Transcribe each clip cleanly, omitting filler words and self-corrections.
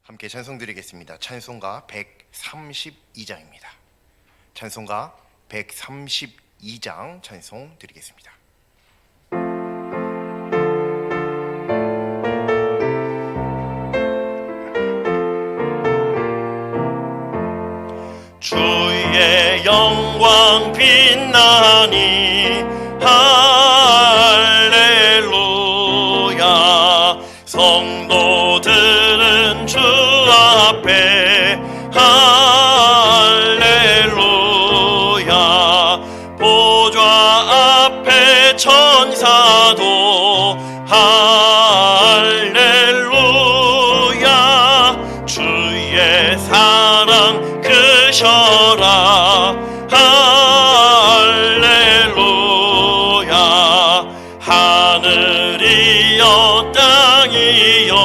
함께 찬송 드리겠습니다. 찬송가 132장입니다. 찬송가 132장 찬송 드리겠습니다. 주의 영광 빛나니 할렐루야. 성도들은 주 앞에 할렐루야. 보좌 앞에 천사도 할렐루야. 주의 사랑 크셔라 할렐루야. 하늘이여 땅이여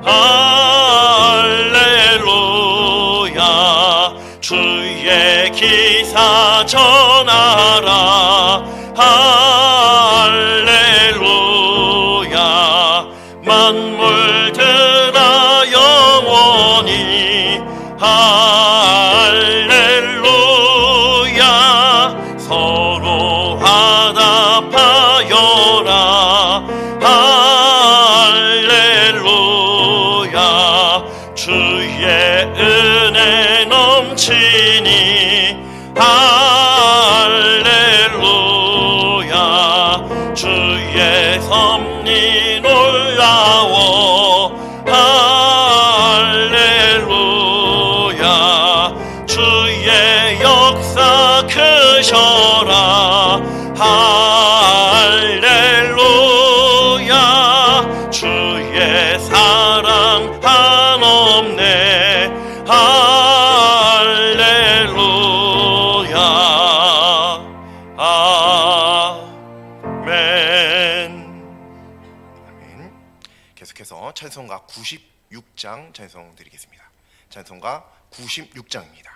할렐루야. 주의 기사 전하라 할렐루야. 만물들아 영원히 할렐루야. 서로 화답하여라 할렐루야. 주의 은혜 넘치니 할렐루야. 주의 섭리 놀라워 할렐루야. 주의 역사 크셔라 할렐루야. 주의 사랑 한없네 할렐루야. 아멘. 계속해서 찬송가 96장 찬송 드리겠습니다. 찬송가 96장입니다.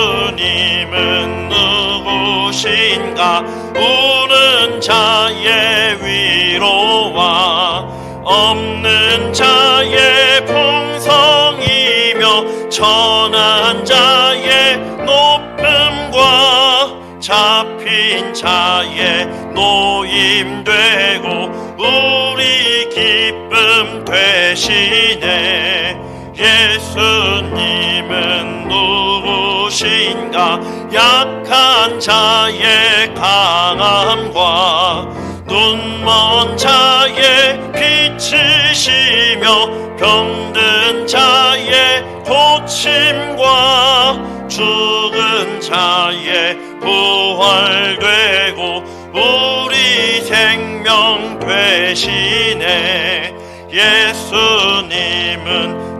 예수님은 누구신가? 우는 자의 위로와 없는 자의 풍성이며 천한 자의 높음과 잡힌 자의 노임되고 우리 기쁨 되시네. 예수님은 누구신가? 약한 자의 강함과 눈먼 자의 빛이시며 병든 자의 고침과 죽은 자의 부활되고 우리 생명 되시네. 예수님은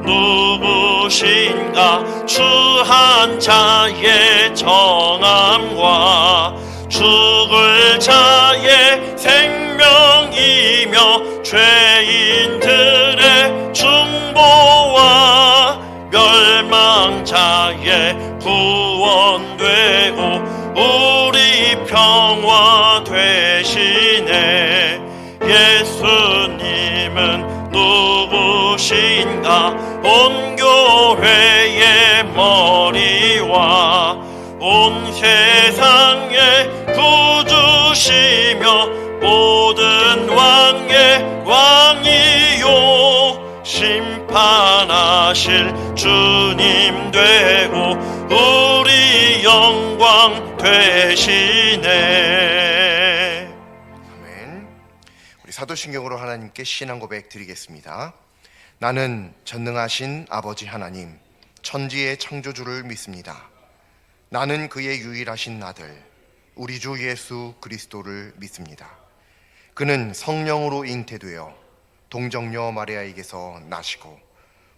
누구신가? 추한 자의 정함과 죽을 자의 생명이며 죄인들의 중보와 멸망자의 구원되고 우리 평화 되시네. 예수님은 누구신가? 온 교회의 머리와 온 세상의 구주시며 모든 왕의 왕이요 심판하실 주님 되고 우리 영광 되시네. 아멘. 우리 사도신경으로 하나님께 신앙 고백 드리겠습니다. 나는 전능하신 아버지 하나님, 천지의 창조주를 믿습니다. 나는 그의 유일하신 아들, 우리 주 예수 그리스도를 믿습니다. 그는 성령으로 잉태되어 동정녀 마리아에게서 나시고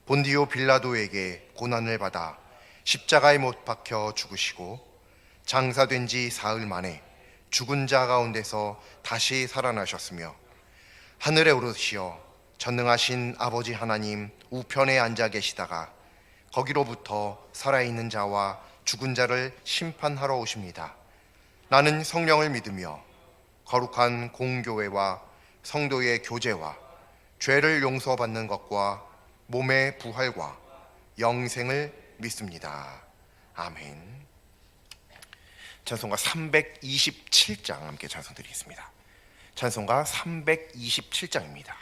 본디오 빌라도에게 고난을 받아 십자가에 못 박혀 죽으시고 장사된 지 사흘 만에 죽은 자 가운데서 다시 살아나셨으며 하늘에 오르시어 전능하신 아버지 하나님 우편에 앉아 계시다가 거기로부터 살아있는 자와 죽은 자를 심판하러 오십니다. 나는 성령을 믿으며 거룩한 공교회와 성도의 교제와 죄를 용서받는 것과 몸의 부활과 영생을 믿습니다. 아멘. 찬송가 327장 함께 찬송드리겠습니다. 찬송가 327장입니다.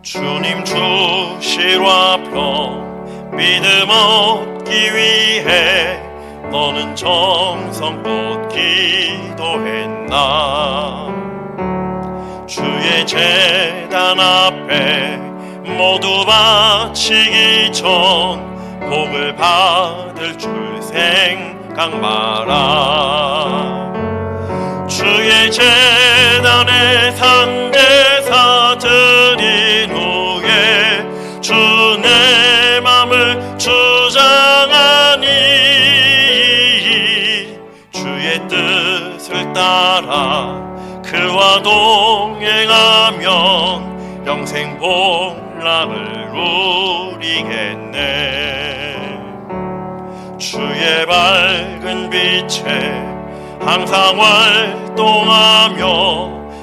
주님 주시라평 믿음 얻기 위해 너는 정성껏 기도했나. 주의 제단 앞에 모두 바치기 전 복을 받을 줄 생각 마라. 주의 제단에 산제사 드린 후에 주 내 맘을 주장하니 주의 뜻을 따라 그와 동행하면 영생 복락을 누리겠네. 주의 밝은 빛에 항상 활동하며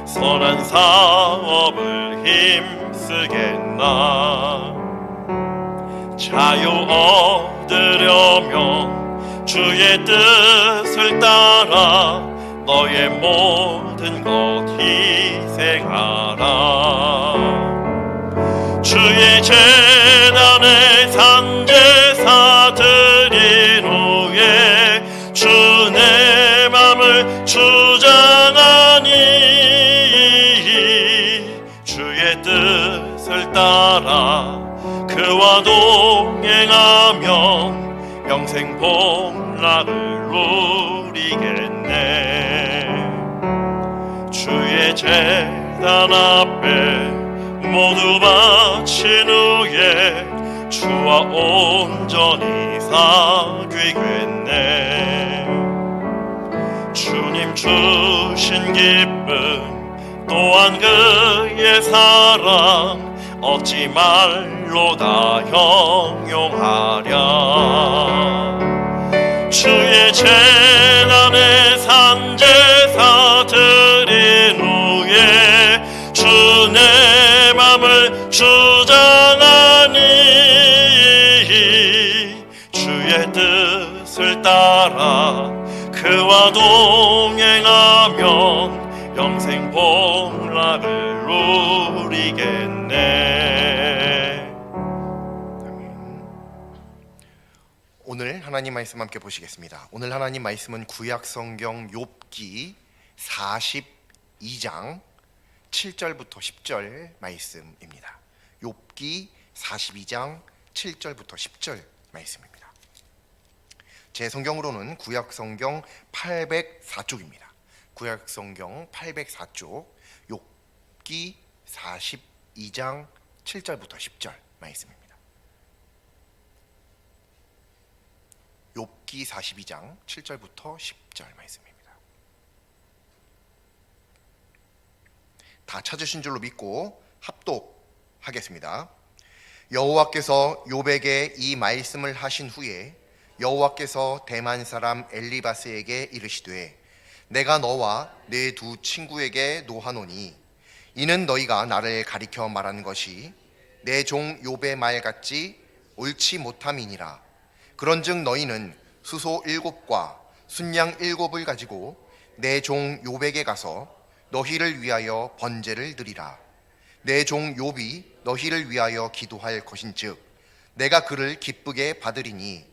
선한 사업을 힘쓰겠나. 자유 얻으려면 주의 뜻을 따라 너의 모든 것 희생하라. 주의 제단에 산제사 드린 후에 주 내 맘을 주장하니 주의 뜻을 따라 그와 동행하면 영생 복락을 누리겠네. 주의 제단 앞에 모두 바친 후에 주와 온전히 사귀겠네. 주님 주신 기쁨 또한 그의 사랑 얻지 말로 다 형용하랴. 주의 제단에 산제사 드린 후에 주 내 맘을 주장하니 주의 뜻을 따라 그와 동행하면 영생 복락을 누리겠네. 오늘 하나님 말씀 함께 보시겠습니다. 오늘 하나님 말씀은 구약 성경 욥기 42장 7절부터 10절 말씀입니다. 욥기 42장 7절부터 10절 말씀입니다. 제 성경으로는 구약 성경 804쪽입니다. 구약 성경 804쪽 욥기 42장 7절부터 10절 말씀입니다. 욥기 42장 7절부터 10절 말씀입니다. 다 찾으신 줄로 믿고 합독하겠습니다. 여호와께서 욥에게 이 말씀을 하신 후에 여호와께서 대만 사람 엘리바스에게 이르시되 내가 너와 네 두 친구에게 노하노니 이는 너희가 나를 가리켜 말한 것이 내 종 욥의 말 같지 옳지 못함이니라. 그런즉 너희는 수소 7과 순양 7을 가지고 내 종 욥에게 가서 너희를 위하여 번제를 드리라. 내 종 욥이 너희를 위하여 기도할 것인즉 내가 그를 기쁘게 받으리니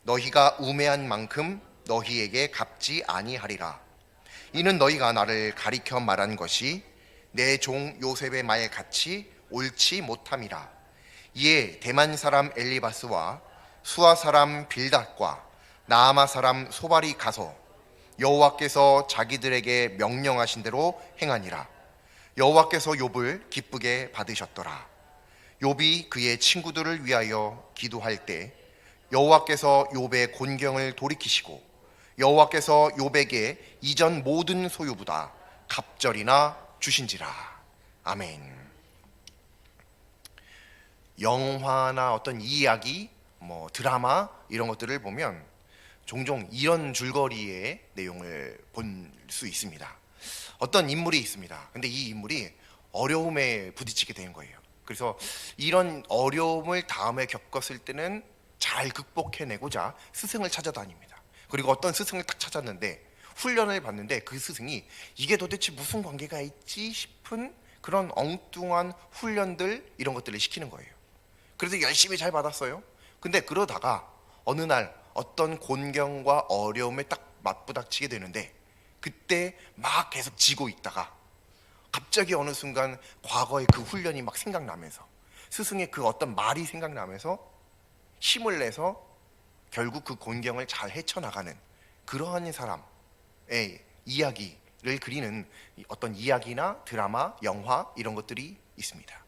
너희가 우매한 만큼 너희에게 갚지 아니하리라. 이는 너희가 나를 가리켜 말한 것이 내 종 요셉의 말 같이 옳지 못함이라. 이에 대만 사람 엘리바스와 수아 사람 빌닷과 나아마 사람 소발이 가서 여호와께서 자기들에게 명령하신 대로 행하니라. 여호와께서 욥을 기쁘게 받으셨더라. 욥이 그의 친구들을 위하여 기도할 때 여호와께서 욥의 곤경을 돌이키시고 여호와께서 욥에게 이전 모든 소유보다 갑절이나 주신지라. 아멘. 영화나 어떤 이야기, 드라마 이런 것들을 보면 종종 이런 줄거리의 내용을 본 수 있습니다. 어떤 인물이 있습니다. 근데 이 인물이 어려움에 부딪히게 되는 거예요. 그래서 이런 어려움을 다음에 겪었을 때는 잘 극복해내고자 스승을 찾아다닙니다. 그리고 어떤 스승을 딱 찾았는데 훈련을 받는데 그 스승이 이게 도대체 무슨 관계가 있지 싶은 그런 엉뚱한 훈련들 이런 것들을 시키는 거예요. 그래서 열심히 잘 받았어요. 근데 그러다가 어느 날 어떤 곤경과 어려움에 딱 맞부닥치게 되는데 그때 막 계속 지고 있다가 갑자기 어느 순간 과거의 그 훈련이 막 생각나면서 스승의 그 어떤 말이 생각나면서 힘을 내서 결국 그 곤경을 잘 헤쳐나가는 그러한 사람의 이야기를 그리는 어떤 이야기나 드라마, 영화 이런 것들이 있습니다.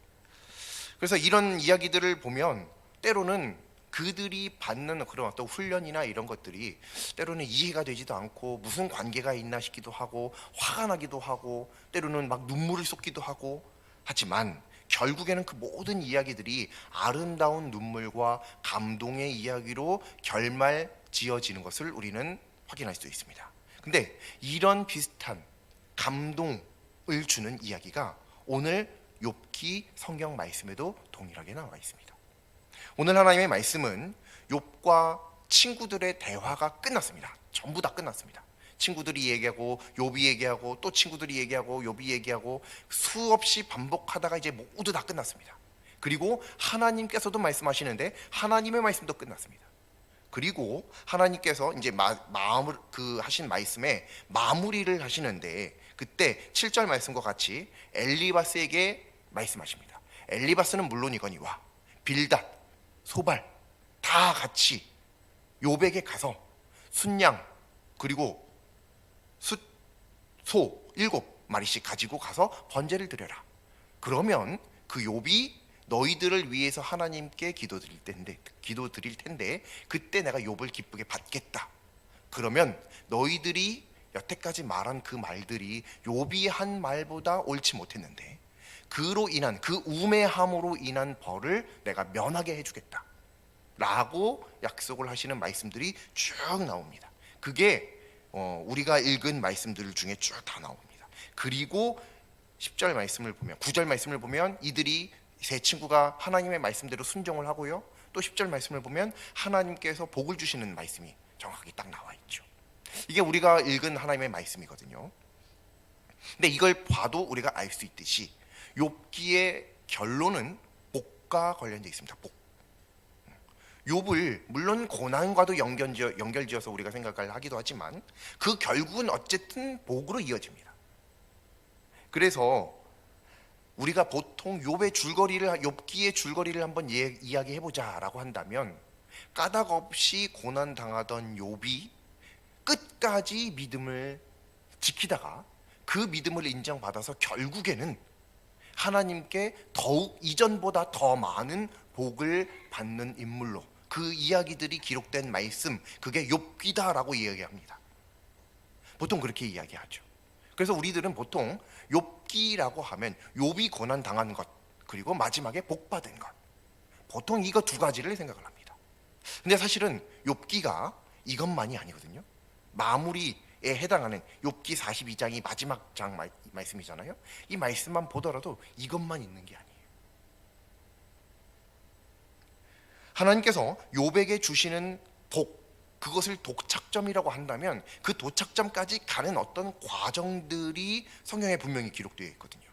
그래서 이런 이야기들을 보면 때로는 그들이 받는 그런 어떤 훈련이나 이런 것들이 때로는 이해가 되지도 않고 무슨 관계가 있나 싶기도 하고 화가 나기도 하고 때로는 막 눈물을 쏟기도 하고 하지만 결국에는 그 모든 이야기들이 아름다운 눈물과 감동의 이야기로 결말 지어지는 것을 우리는 확인할 수 있습니다. 근데 이런 비슷한 감동을 주는 이야기가 오늘 욥기 성경 말씀에도 동일하게 나와 있습니다. 오늘 하나님의 말씀은 욥과 친구들의 대화가 끝났습니다. 전부 다 끝났습니다. 친구들이 얘기하고 욥이 얘기하고 또 친구들이 얘기하고 욥이 얘기하고 수없이 반복하다가 이제 모두 다 끝났습니다. 그리고 하나님께서도 말씀하시는데 하나님의 말씀도 끝났습니다. 그리고 하나님께서 이제 마음을 하신 말씀에 마무리를 하시는데 그때 7절 말씀과 같이 엘리바스에게 말씀하십니다. 엘리바스는 물론이거니와 빌닷, 소발 다 같이 욥에게 가서 순양 그리고 숫, 소 7마리씩 가지고 가서 번제를 드려라. 그러면 그 욥이 너희들을 위해서 하나님께 기도드릴 텐데 그때 내가 욥을 기쁘게 받겠다. 그러면 너희들이 여태까지 말한 그 말들이 욥이 한 말보다 옳지 못했는데 그로 인한 그 우매함으로 인한 벌을 내가 면하게 해주겠다 라고 약속을 하시는 말씀들이 쭉 나옵니다. 그게 우리가 읽은 말씀들 중에 쭉 다 나옵니다. 그리고 10절 말씀을 보면 9절 말씀을 보면 이들이 세 친구가 하나님의 말씀대로 순종을 하고요. 또 10절 말씀을 보면 하나님께서 복을 주시는 말씀이 정확하게 딱 나와 있죠. 이게 우리가 읽은 하나님의 말씀이거든요. 근데 이걸 봐도 우리가 알 수 있듯이 욥기의 결론은 복과 관련되어 있습니다. 복. 욥을 물론 고난과도 연결지어서 우리가 생각을 하기도 하지만 그 결국은 어쨌든 복으로 이어집니다. 그래서 우리가 보통 욥기의 줄거리를 한번 이야기해보자라고 한다면 까닭 없이 고난 당하던 욥이 끝까지 믿음을 지키다가 그 믿음을 인정받아서 결국에는 하나님께 더욱 이전보다 더 많은 복을 받는 인물로 그 이야기들이 기록된 말씀, 그게 욥기다라고 이야기합니다. 보통 그렇게 이야기하죠. 그래서 우리들은 보통 욥기라고 하면 욥이 고난 당한 것 그리고 마지막에 복 받은 것, 보통 이거 두 가지를 생각을 합니다. 근데 사실은 욥기가 이것만이 아니거든요. 마무리에 해당하는 욥기 42장이 마지막 장 말씀이잖아요. 이 말씀만 보더라도 이것만 있는 게 아니에요. 하나님께서 욥에게 주시는 복, 그것을 도착점이라고 한다면 그 도착점까지 가는 어떤 과정들이 성경에 분명히 기록되어 있거든요.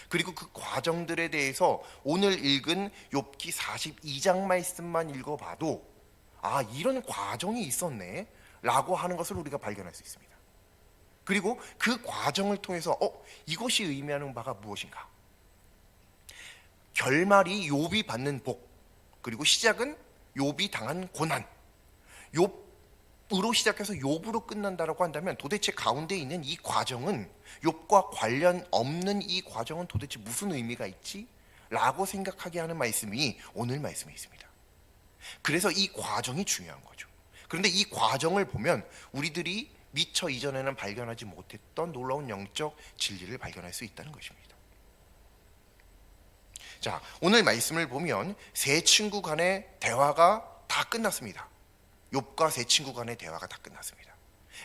그리고 그 과정들에 대해서 오늘 읽은 욥기 42장 말씀만 읽어봐도 아, 이런 과정이 있었네 라고 하는 것을 우리가 발견할 수 있습니다. 그리고 그 과정을 통해서 이것이 의미하는 바가 무엇인가? 결말이 욥이 받는 복, 그리고 시작은 욥이 당한 고난, 욥으로 시작해서 욥으로 끝난다라고 한다면 도대체 가운데 있는 이 과정은, 욥과 관련 없는 이 과정은 도대체 무슨 의미가 있지? 라고 생각하게 하는 말씀이 오늘 말씀에 있습니다. 그래서 이 과정이 중요한 거죠. 그런데 이 과정을 보면 우리들이 미처 이전에는 발견하지 못했던 놀라운 영적 진리를 발견할 수 있다는 것입니다. 자, 오늘 말씀을 보면 세 친구 간의 대화가 다 끝났습니다. 욥과 세 친구 간의 대화가 다 끝났습니다.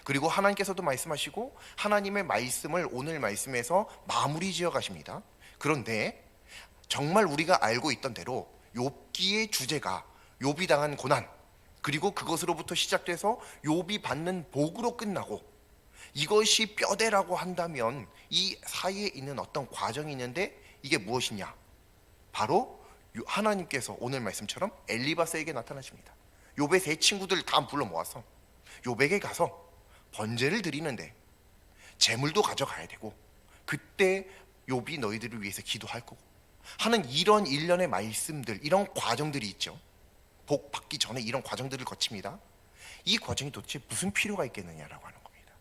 그리고 하나님께서도 말씀하시고 하나님의 말씀을 오늘 말씀에서 마무리 지어 가십니다. 그런데 정말 우리가 알고 있던 대로 욥기의 주제가 욥이 당한 고난, 그리고 그것으로부터 시작돼서 욥이 받는 복으로 끝나고, 이것이 뼈대라고 한다면 이 사이에 있는 어떤 과정이 있는데 이게 무엇이냐? 바로 하나님께서 오늘 말씀처럼 엘리바스에게 나타나십니다. 욥의 세 친구들 다 불러 모아서 욥에게 가서 번제를 드리는데 재물도 가져가야 되고, 그때 욥이 너희들을 위해서 기도할 거고 하는 이런 일련의 말씀들, 이런 과정들이 있죠. 복 받기 전에 이런 과정들을 거칩니다. 이 과정이 도대체 무슨 필요가 있겠느냐라고 하는 겁니다.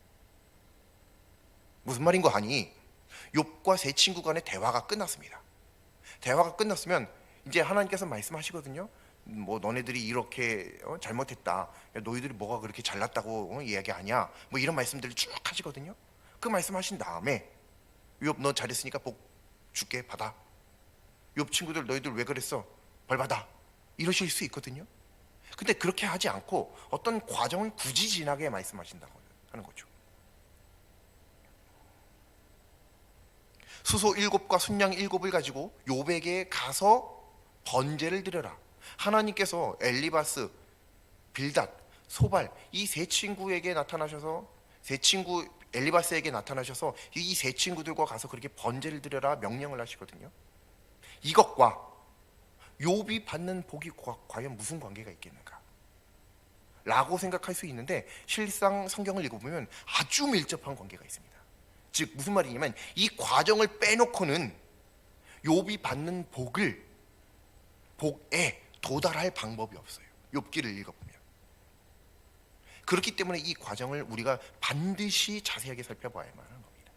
무슨 말인 거 아니? 욥과 세 친구 간의 대화가 끝났습니다. 대화가 끝났으면 이제 하나님께서 말씀하시거든요. 뭐 너네들이 이렇게 잘못했다, 야, 너희들이 뭐가 그렇게 잘났다고 이야기하냐, 뭐 이런 말씀들을 쭉 하시거든요. 그 말씀하신 다음에 욥 너 잘했으니까 복 줄게, 받아. 욥 친구들 너희들 왜 그랬어? 벌 받아. 이러실 수 있거든요. 근데 그렇게 하지 않고 어떤 과정을 굳이 지나게 말씀하신다고 하는 거죠. 수소 7과 순양 7을 가지고 욥에게 가서 번제를 드려라. 하나님께서 엘리바스, 빌닷, 소발 이 세 친구에게 나타나셔서, 세 친구 엘리바스에게 나타나셔서 이 세 친구들과 가서 그렇게 번제를 드려라 명령을 하시거든요. 이것과 욥이 받는 복이 과연 무슨 관계가 있겠는가 라고 생각할 수 있는데, 실상 성경을 읽어보면 아주 밀접한 관계가 있습니다. 즉 무슨 말이냐면 이 과정을 빼놓고는 욥이 받는 복에 도달할 방법이 없어요. 욥기를 읽어보면. 그렇기 때문에 이 과정을 우리가 반드시 자세하게 살펴봐야만 하는 겁니다.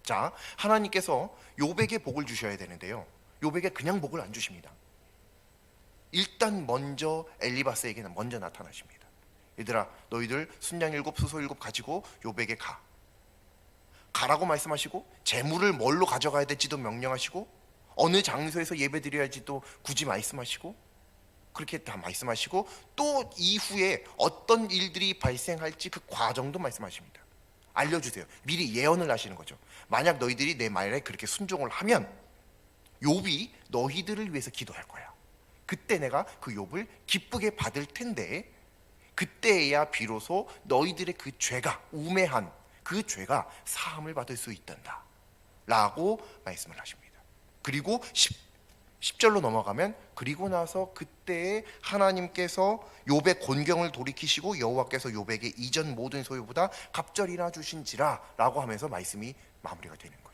자, 하나님께서 욥에게 복을 주셔야 되는데요, 욥에게 그냥 복을 안 주십니다. 일단 먼저 엘리바스에게 먼저 나타나십니다. 얘들아, 너희들 순양 7, 수소 7 가지고 욥에게 가라고 말씀하시고, 재물을 뭘로 가져가야 될지도 명령하시고, 어느 장소에서 예배드려야 할지도 굳이 말씀하시고, 그렇게 다 말씀하시고, 또 이후에 어떤 일들이 발생할지 그 과정도 말씀하십니다. 알려주세요. 미리 예언을 하시는 거죠. 만약 너희들이 내 말에 그렇게 순종을 하면 욥이 너희들을 위해서 기도할 거야. 그때 내가 그 욥을 기쁘게 받을 텐데, 그때야 비로소 너희들의 그 죄가, 우매한 그 죄가 사함을 받을 수 있단다 라고 말씀을 하십니다. 그리고 10절로 넘어가면, 그리고 나서 그때에 하나님께서 욥의 곤경을 돌이키시고 여호와께서 욥에게 이전 모든 소유보다 갑절이나 주신지라 라고 하면서 말씀이 마무리가 되는 거죠.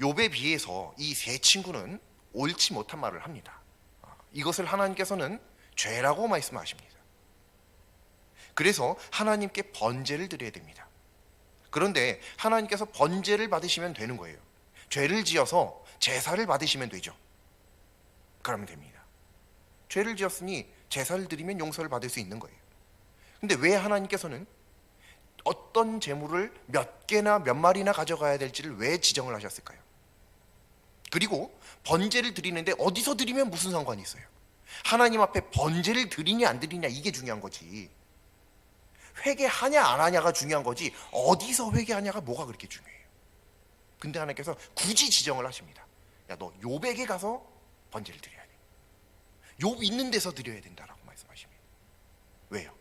욥에 비해서 이 세 친구는 옳지 못한 말을 합니다. 이것을 하나님께서는 죄라고 말씀하십니다. 그래서 하나님께 번제를 드려야 됩니다. 그런데 하나님께서 번제를 받으시면 되는 거예요. 죄를 지어서 제사를 받으시면 되죠. 그러면 됩니다. 죄를 지었으니 제사를 드리면 용서를 받을 수 있는 거예요. 근데 왜 하나님께서는 어떤 재물을 몇 개나 몇 마리나 가져가야 될지를 왜 지정을 하셨을까요? 그리고 번제를 드리는데 어디서 드리면 무슨 상관이 있어요? 하나님 앞에 번제를 드리냐 안 드리냐 이게 중요한 거지, 회개하냐 안 하냐가 중요한 거지, 어디서 회개하냐가 뭐가 그렇게 중요해요. 근데 하나님께서 굳이 지정을 하십니다. 야, 너 욥에게 가서 번제를 드려야 돼. 욥 있는 데서 드려야 된다라고 말씀하십니다. 왜요?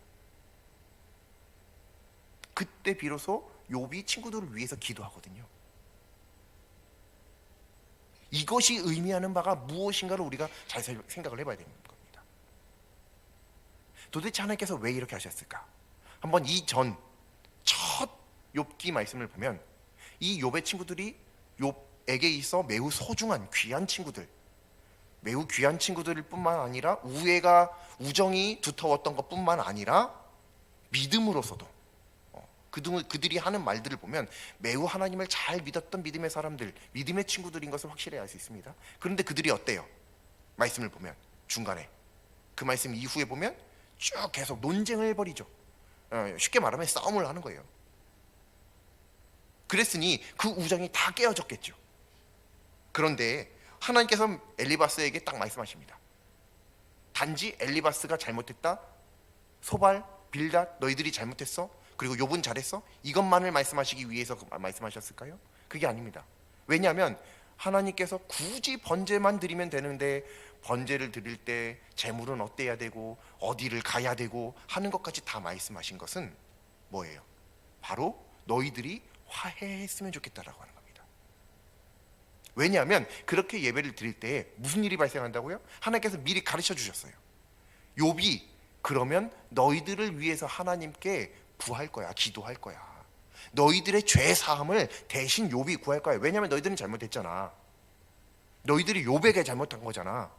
그때 비로소 욥이 친구들을 위해서 기도하거든요. 이것이 의미하는 바가 무엇인가를 우리가 잘 생각을 해봐야 되는 겁니다. 도대체 하나님께서 왜 이렇게 하셨을까? 한번 이전 첫 욥기 말씀을 보면, 이 욥의 친구들이 욥에게 있어 매우 소중한 귀한 친구들, 매우 귀한 친구들 뿐만 아니라 우정이 두터웠던 것뿐만 아니라 믿음으로서도 그들이 하는 말들을 보면 매우 하나님을 잘 믿었던 믿음의 사람들, 믿음의 친구들인 것을 확실히 알 수 있습니다. 그런데 그들이 어때요? 말씀을 보면 중간에 그 말씀 이후에 보면 쭉 계속 논쟁을 벌이죠. 쉽게 말하면 싸움을 하는 거예요. 그랬으니 그 우정이 다 깨어졌겠죠. 그런데 하나님께서 엘리바스에게 딱 말씀하십니다. 단지 엘리바스가 잘못했다, 소발, 빌닷 너희들이 잘못했어, 그리고 욥은 잘했어, 이것만을 말씀하시기 위해서 말씀하셨을까요? 그게 아닙니다. 왜냐하면 하나님께서 굳이 번제만 드리면 되는데 번제를 드릴 때 제물은 어때야 되고 어디를 가야 되고 하는 것까지 다 말씀하신 것은 뭐예요? 바로 너희들이 화해했으면 좋겠다라고 하는 겁니다. 왜냐하면 그렇게 예배를 드릴 때 무슨 일이 발생한다고요? 하나님께서 미리 가르쳐 주셨어요. 욥이 그러면 너희들을 위해서 하나님께 구할 거야, 기도할 거야. 너희들의 죄 사함을 대신 욥이 구할 거야. 왜냐하면 너희들은 잘못했잖아. 너희들이 욥에게 잘못한 거잖아.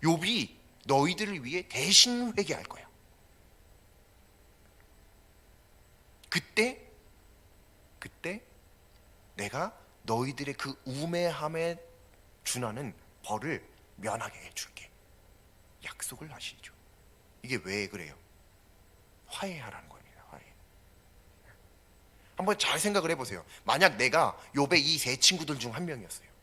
욥이 너희들을 위해 대신 회개할 거야. 그때 내가 너희들의 그 우매함에 준하는 벌을 면하게 해줄게. 약속을 하시죠. 이게 왜 그래요? 화해하라는 겁니다. 화해. 한번 잘 생각을 해보세요. 만약 내가 욥의 이 세 친구들 중 한 명이었어요.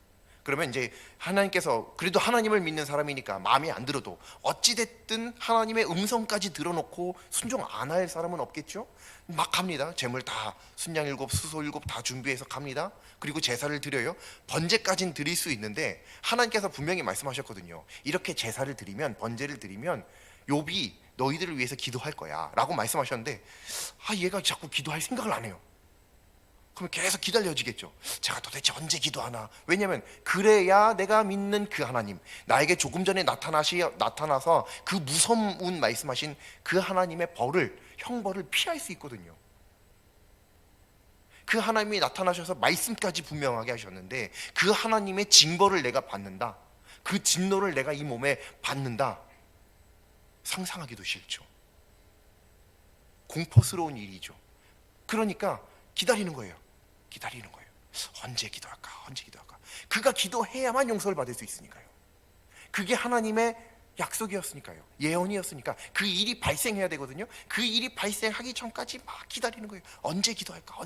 그러면 이제 하나님께서 그래도 하나님을 믿는 사람이니까 마음에 안 들어도 어찌됐든 하나님의 음성까지 들어놓고 순종 안 할 사람은 없겠죠? 막 갑니다. 제물 다 순양 7, 수소 7 다 준비해서 갑니다. 그리고 제사를 드려요. 번제까지는 드릴 수 있는데 하나님께서 분명히 말씀하셨거든요. 이렇게 제사를 드리면, 번제를 드리면 욥이 너희들을 위해서 기도할 거야 라고 말씀하셨는데 얘가 자꾸 기도할 생각을 안 해요. 그럼 계속 기다려지겠죠. 제가 도대체 언제 기도하나? 왜냐하면 그래야 내가 믿는 그 하나님, 나에게 조금 전에 나타나서 그 무서운 말씀하신 그 하나님의 벌을, 형벌을 피할 수 있거든요. 그 하나님이 나타나셔서 말씀까지 분명하게 하셨는데 그 하나님의 징벌을 내가 받는다, 그 진노를 내가 이 몸에 받는다, 상상하기도 싫죠. 공포스러운 일이죠. 그러니까 기다리는 거예요. 언제 기도할까? 그가 기도해야만 용서를 받을 수 있으니까요. 그게 하나님의 약속이었으니까요. 예언이었으니까 그 일이 발생해야 되거든요. 그 일이 발생하기 전까지 막 기다리는 거예요. 언제 기도할까?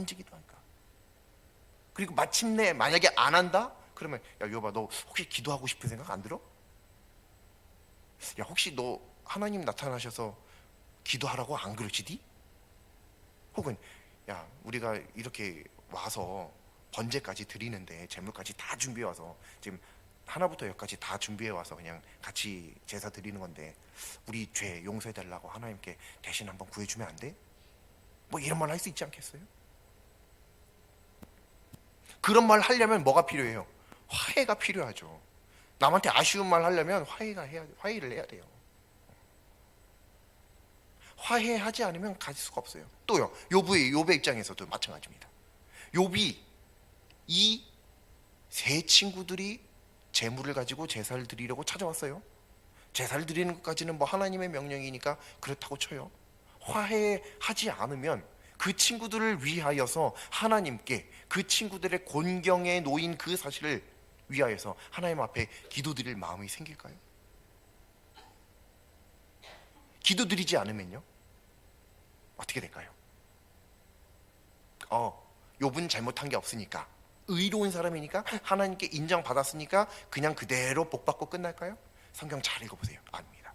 그리고 마침내 만약에 안 한다? 그러면 야 욥아, 너 혹시 기도하고 싶은 생각 안 들어? 야 혹시 너 하나님 나타나셔서 기도하라고 안 그러시디? 혹은 야 우리가 이렇게 와서 번제까지 드리는데 제물까지 다 준비해 와서 지금 하나부터 열까지 다 준비해 와서 그냥 같이 제사 드리는 건데 우리 죄 용서해 달라고 하나님께 대신 한번 구해주면 안 돼? 뭐 이런 말 할 수 있지 않겠어요? 그런 말 하려면 뭐가 필요해요? 화해가 필요하죠. 남한테 아쉬운 말 하려면 화해를 해야 돼요. 화해하지 않으면 가질 수가 없어요. 또요, 욥의 입장에서도 마찬가지입니다. 욥이 이 세 친구들이 제물을 가지고 제사를 드리려고 찾아왔어요. 제사를 드리는 것까지는 뭐 하나님의 명령이니까 그렇다고 쳐요. 화해하지 않으면 그 친구들을 위하여서 하나님께 그 친구들의 곤경에 놓인 그 사실을 위하여서 하나님 앞에 기도드릴 마음이 생길까요? 기도드리지 않으면요 어떻게 될까요? 욥은 잘못한 게 없으니까, 의로운 사람이니까, 하나님께 인정받았으니까 그냥 그대로 복받고 끝날까요? 성경 잘 읽어보세요. 아닙니다.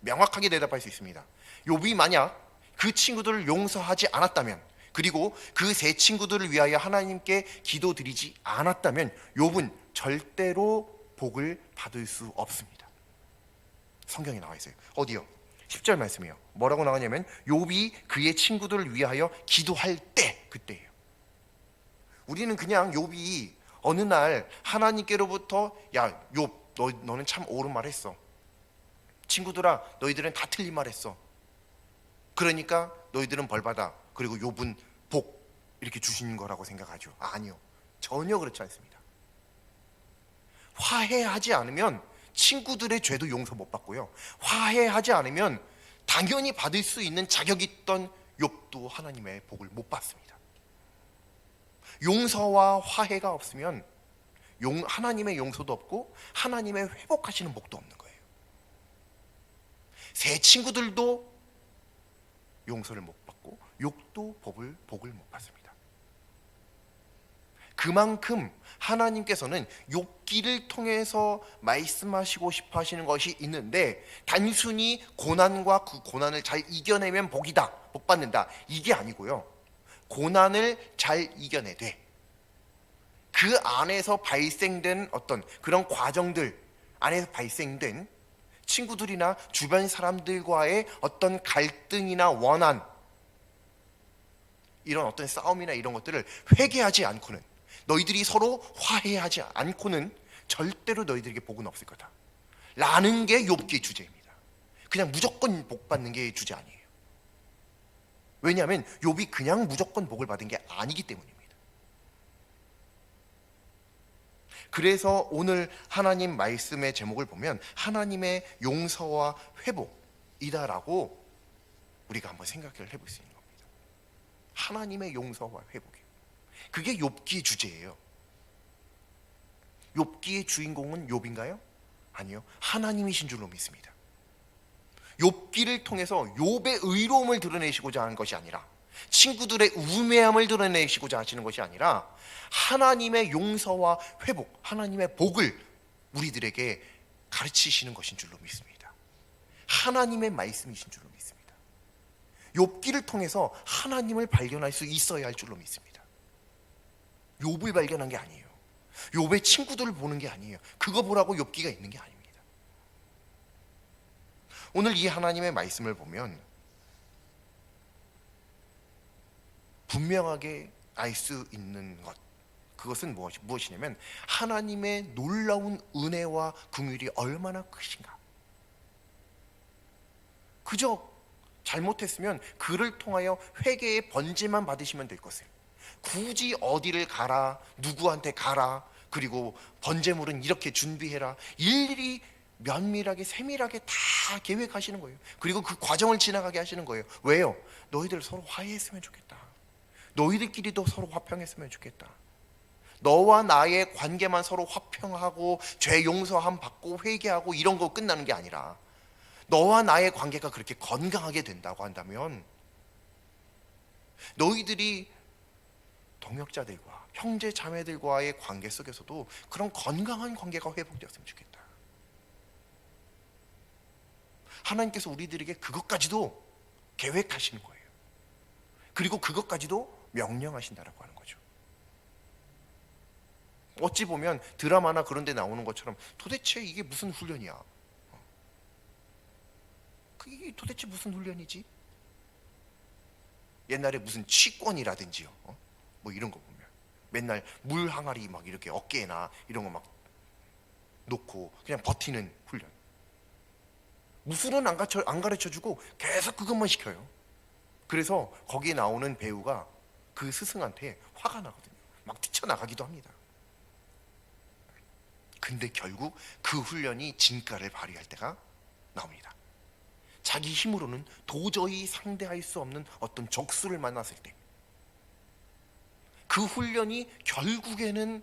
명확하게 대답할 수 있습니다. 욥이 만약 그 친구들을 용서하지 않았다면, 그리고 그 세 친구들을 위하여 하나님께 기도드리지 않았다면 욥은 절대로 복을 받을 수 없습니다. 성경에 나와 있어요. 어디요? 10절 말씀이에요. 뭐라고 나오냐면 욥이 그의 친구들을 위하여 기도할 때, 그때예요. 우리는 그냥 욥이 어느 날 하나님께로부터 야 욥, 너는 참 옳은 말 했어. 친구들아, 너희들은 다 틀린 말 했어. 그러니까 너희들은 벌 받아. 그리고 욥은 복, 이렇게 주시는 거라고 생각하죠. 아니요, 전혀 그렇지 않습니다. 화해하지 않으면 친구들의 죄도 용서 못 받고요, 화해하지 않으면 당연히 받을 수 있는 자격이 있던 욥도 하나님의 복을 못 받습니다. 용서와 화해가 없으면 하나님의 용서도 없고 하나님의 회복하시는 복도 없는 거예요. 새 친구들도 용서를 못 받고 욕도 복을 못 받습니다. 그만큼 하나님께서는 욥기를 통해서 말씀하시고 싶어 하시는 것이 있는데, 단순히 고난과 그 고난을 잘 이겨내면 복이다, 복 받는다, 이게 아니고요. 고난을 잘 이겨내되 그 안에서 발생된 어떤 그런 과정들 안에서 발생된 친구들이나 주변 사람들과의 어떤 갈등이나 원한, 이런 어떤 싸움이나 이런 것들을 회개하지 않고는, 너희들이 서로 화해하지 않고는 절대로 너희들에게 복은 없을 거다 라는 게 욥기의 주제입니다. 그냥 무조건 복 받는 게 주제 아니에요. 왜냐하면 욥이 그냥 무조건 복을 받은 게 아니기 때문입니다. 그래서 오늘 하나님 말씀의 제목을 보면 하나님의 용서와 회복이다라고 우리가 한번 생각을 해볼 수 있는 겁니다. 하나님의 용서와 회복이에요. 그게 욥기의 주제예요. 욥기의 주인공은 욥인가요? 아니요, 하나님이신 줄로 믿습니다. 욥기를 통해서 욥의 의로움을 드러내시고자 하는 것이 아니라, 친구들의 우매함을 드러내시고자 하시는 것이 아니라, 하나님의 용서와 회복, 하나님의 복을 우리들에게 가르치시는 것인 줄로 믿습니다. 하나님의 말씀이신 줄로 믿습니다. 욥기를 통해서 하나님을 발견할 수 있어야 할 줄로 믿습니다. 욥을 발견한 게 아니에요. 욥의 친구들을 보는 게 아니에요. 그거 보라고 욥기가 있는 게 아닙니다. 오늘 이 하나님의 말씀을 보면 분명하게 알 수 있는 것, 그것은 무엇이냐면 하나님의 놀라운 은혜와 긍휼이 얼마나 크신가. 그저 잘못했으면 그를 통하여 회개의 번제만 받으시면 될 것을, 굳이 어디를 가라, 누구한테 가라, 그리고 번제물은 이렇게 준비해라, 일일이 면밀하게 세밀하게 다 계획하시는 거예요. 그리고 그 과정을 지나가게 하시는 거예요. 왜요? 너희들 서로 화해했으면 좋겠다. 너희들끼리도 서로 화평했으면 좋겠다. 너와 나의 관계만 서로 화평하고 죄 용서함 받고 회개하고 이런 거 끝나는 게 아니라, 너와 나의 관계가 그렇게 건강하게 된다고 한다면 너희들이 동역자들과 형제 자매들과의 관계 속에서도 그런 건강한 관계가 회복되었으면 좋겠다. 하나님께서 우리들에게 그것까지도 계획하시는 거예요. 그리고 그것까지도 명령하신다라고 하는 거죠. 어찌 보면 드라마나 그런 데 나오는 것처럼 도대체 이게 무슨 훈련이야? 이게 도대체 무슨 훈련이지? 옛날에 무슨 취권이라든지요, 뭐 이런 거 보면 맨날 물 항아리 막 이렇게 어깨나 이런 거 막 놓고 그냥 버티는 훈련. 무술은 안 가르쳐주고 계속 그것만 시켜요. 그래서 거기에 나오는 배우가 그 스승한테 화가 나거든요. 막 뛰쳐나가기도 합니다. 근데 결국 그 훈련이 진가를 발휘할 때가 나옵니다. 자기 힘으로는 도저히 상대할 수 없는 어떤 적수를 만났을 때 그 훈련이 결국에는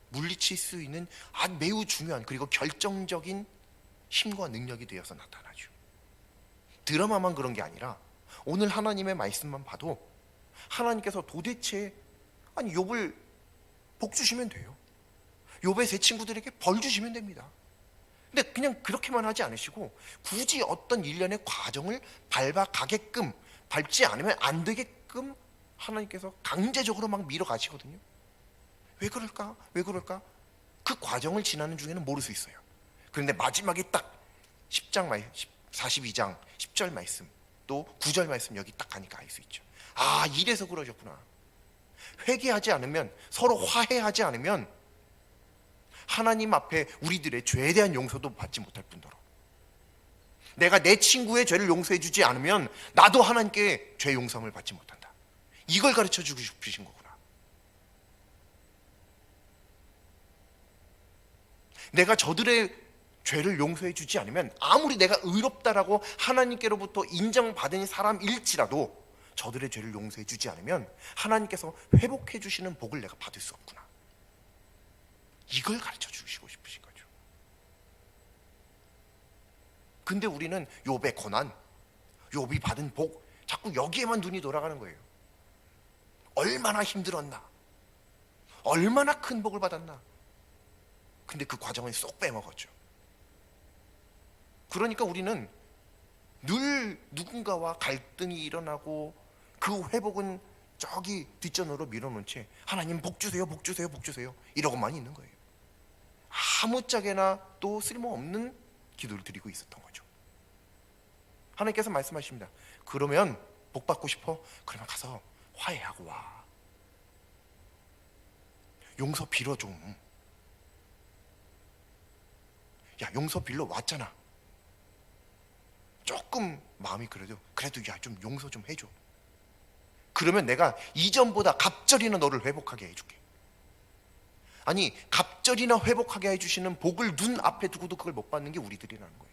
물리칠 수 있는 아주 매우 중요한, 그리고 결정적인 힘과 능력이 되어서 나타나죠. 드라마만 그런 게 아니라 오늘 하나님의 말씀만 봐도 하나님께서 도대체 욥을 복 주시면 돼요. 욥의 세 친구들에게 벌 주시면 됩니다. 근데 그냥 그렇게만 하지 않으시고 굳이 어떤 일련의 과정을 밟아가게끔, 밟지 않으면 안 되게끔 하나님께서 강제적으로 막 밀어가시거든요. 왜 그럴까? 왜 그럴까? 그 과정을 지나는 중에는 모를 수 있어요. 그런데 마지막에 딱 42장 10절 말씀, 또 9절 말씀 여기 딱 가니까 알 수 있죠. 아, 이래서 그러셨구나. 회개하지 않으면, 서로 화해하지 않으면 하나님 앞에 우리들의 죄에 대한 용서도 받지 못할 뿐더러, 내가 내 친구의 죄를 용서해 주지 않으면 나도 하나님께 죄 용서함을 받지 못한다. 이걸 가르쳐 주고 싶으신 거구나. 내가 저들의 죄를 용서해 주지 않으면 아무리 내가 의롭다라고 하나님께로부터 인정받은 사람일지라도 저들의 죄를 용서해 주지 않으면 하나님께서 회복해 주시는 복을 내가 받을 수 없구나. 이걸 가르쳐 주시고 싶으신 거죠. 근데 우리는 욥의 고난, 욥이 받은 복, 자꾸 여기에만 눈이 돌아가는 거예요. 얼마나 힘들었나, 얼마나 큰 복을 받았나. 근데 그 과정을 쏙 빼먹었죠. 그러니까 우리는 늘 누군가와 갈등이 일어나고 그 회복은 저기 뒷전으로 밀어놓은 채 하나님 복 주세요, 복 주세요, 복 주세요 이러고만 있는 거예요. 아무짝에나 또 쓸모없는 기도를 드리고 있었던 거죠. 하나님께서 말씀하십니다. 그러면 복 받고 싶어? 그러면 가서 화해하고 와. 용서 빌어 좀. 야, 용서 빌러 왔잖아. 조금 마음이 그래도 야, 좀 용서 좀 해줘. 그러면 내가 이전보다 갑절이나 너를 회복하게 해줄게. 아니, 갑절이나 회복하게 해주시는 복을 눈앞에 두고도 그걸 못 받는 게 우리들이라는 거예요.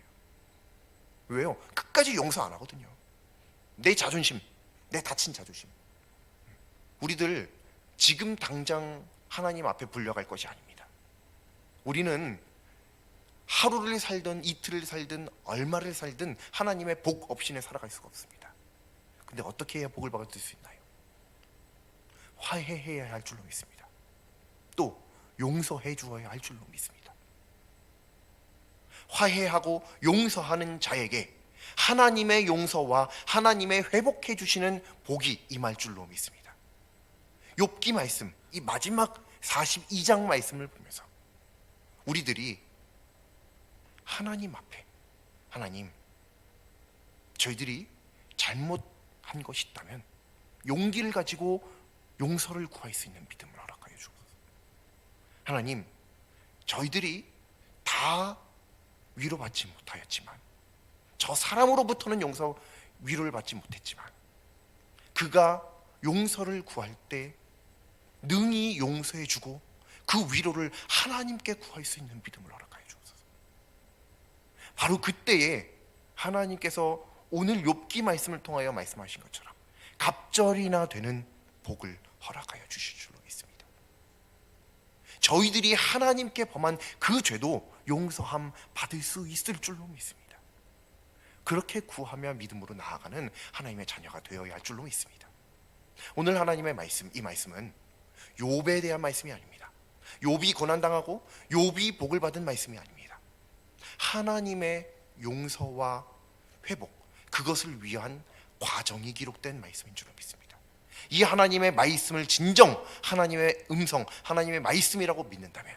왜요? 끝까지 용서 안 하거든요. 내 자존심, 내 다친 자존심. 우리들 지금 당장 하나님 앞에 불려갈 것이 아닙니다. 우리는 하루를 살든 이틀을 살든 얼마를 살든 하나님의 복 없이는 살아갈 수가 없습니다. 근데 어떻게 해야 복을 받을 수 있나요? 화해해야 할 줄로 믿습니다. 또 용서해 주어야 할 줄로 믿습니다. 화해하고 용서하는 자에게 하나님의 용서와 하나님의 회복해 주시는 복이 임할 줄로 믿습니다. 욥기 말씀, 이 마지막 42장 말씀을 보면서 우리들이 하나님 앞에, 하나님, 저희들이 잘못한 것이 있다면 용기를 가지고 용서를 구할 수 있는 믿음을 허락하여 주옵소서. 하나님, 저희들이 다 위로받지 못하였지만, 저 사람으로부터는 위로를 받지 못했지만, 그가 용서를 구할 때 능히 용서해 주고 그 위로를 하나님께 구할 수 있는 믿음을 허락하여 주옵소서. 바로 그때에 하나님께서 오늘 욥기 말씀을 통하여 말씀하신 것처럼 갑절이나 되는 복을 허락하여 주실 줄로 믿습니다. 저희들이 하나님께 범한 그 죄도 용서함 받을 수 있을 줄로 믿습니다. 그렇게 구하며 믿음으로 나아가는 하나님의 자녀가 되어야 할 줄로 믿습니다. 오늘 하나님의 말씀, 이 말씀은 욥에 대한 말씀이 아닙니다. 욥이 고난당하고 욥이 복을 받은 말씀이 아닙니다. 하나님의 용서와 회복, 그것을 위한 과정이 기록된 말씀인 줄로 믿습니다. 이 하나님의 말씀을 진정 하나님의 음성, 하나님의 말씀이라고 믿는다면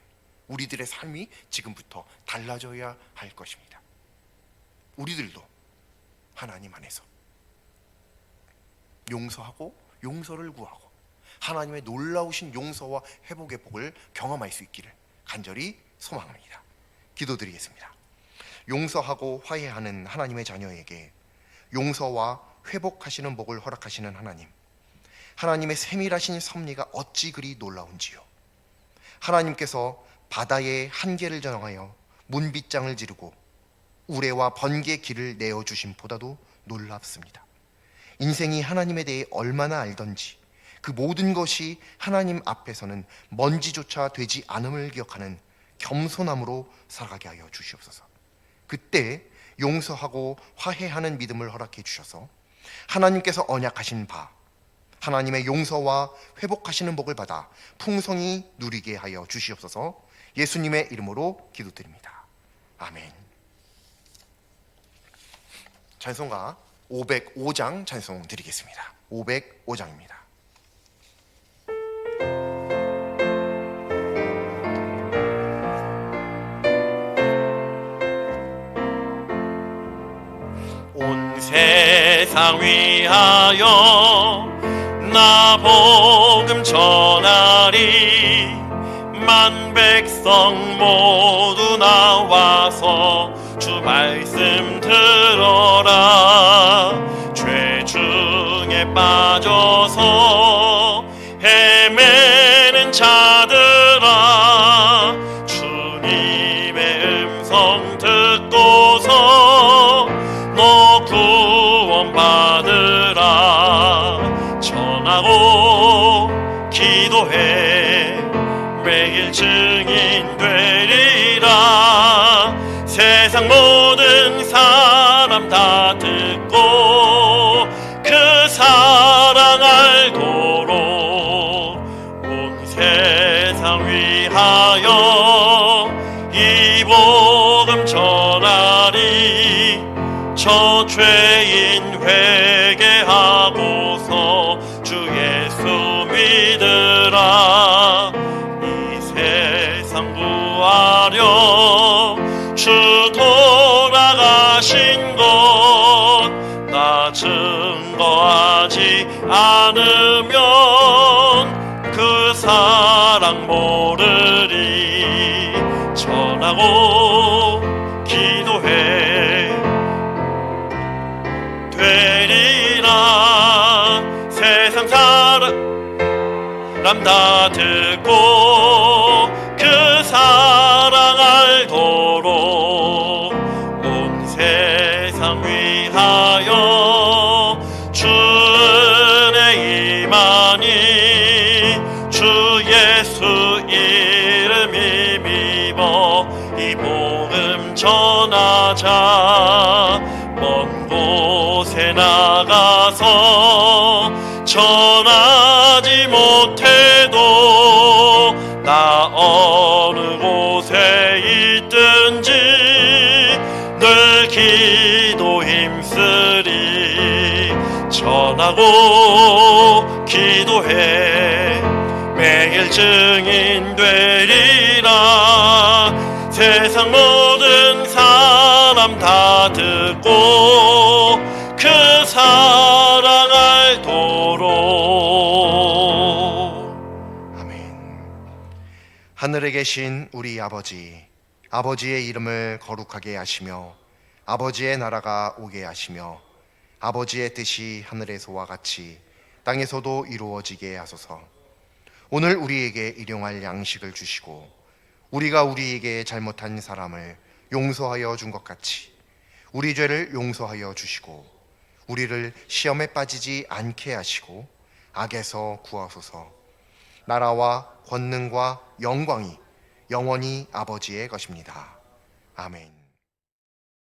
우리들의 삶이 지금부터 달라져야 할 것입니다. 우리들도 하나님 안에서 용서하고 용서를 구하고 하나님의 놀라우신 용서와 회복의 복을 경험할 수 있기를 간절히 소망합니다. 기도드리겠습니다. 용서하고 화해하는 하나님의 자녀에게 용서와 회복하시는 복을 허락하시는 하나님, 하나님의 세밀하신 섭리가 어찌 그리 놀라운지요. 하나님께서 바다의 한계를 정하여 문빗장을 지르고 우레와 번개 길을 내어주심보다도 놀랍습니다. 인생이 하나님에 대해 얼마나 알던지 그 모든 것이 하나님 앞에서는 먼지조차 되지 않음을 기억하는 겸손함으로 살아가게 하여 주시옵소서. 그때 용서하고 화해하는 믿음을 허락해 주셔서 하나님께서 언약하신 바 하나님의 용서와 회복하시는 복을 받아 풍성히 누리게 하여 주시옵소서. 예수님의 이름으로 기도드립니다. 아멘. 찬송가 505장 찬송 드리겠습니다. 505장입니다. 온 세상 위하여 나 복음 전하리. 만 백성 모두 나와서 주 말씀 들어라. 죄 중에 빠져서 헤매는 자들아, 주님의 음성 듣고서 너 구원 받으라. 전하고 기도해 매일 증인 되리라. 세상 모든 삶 죄인 회개하고서 주 예수 믿으라. 이 세상 구하려 주 돌아가신 것 나 증거하지 않으면 그 사랑 모르리. 전하고 기도해 되리라. 세상 사람 다 듣고 그 사랑 알도록 온 세상 위하여 주 은혜 임하니 주 예수 이름 힘입어 이 복음 전하자. 먼 곳에 나가서 전하지 못해도 나 어느 곳에 있든지 늘 기도 힘쓰리. 전하고 기도해 매일 증인 되리라. 세상 모든 사람 다 듣고 그 사랑 알도록. 아멘. 하늘에 계신 우리 아버지, 아버지의 이름을 거룩하게 하시며 아버지의 나라가 오게 하시며 아버지의 뜻이 하늘에서와 같이 땅에서도 이루어지게 하소서. 오늘 우리에게 일용할 양식을 주시고 우리가 우리에게 잘못한 사람을 용서하여 준 것 같이 우리 죄를 용서하여 주시고 우리를 시험에 빠지지 않게 하시고 악에서 구하소서. 나라와 권능과 영광이 영원히 아버지의 것입니다. 아멘.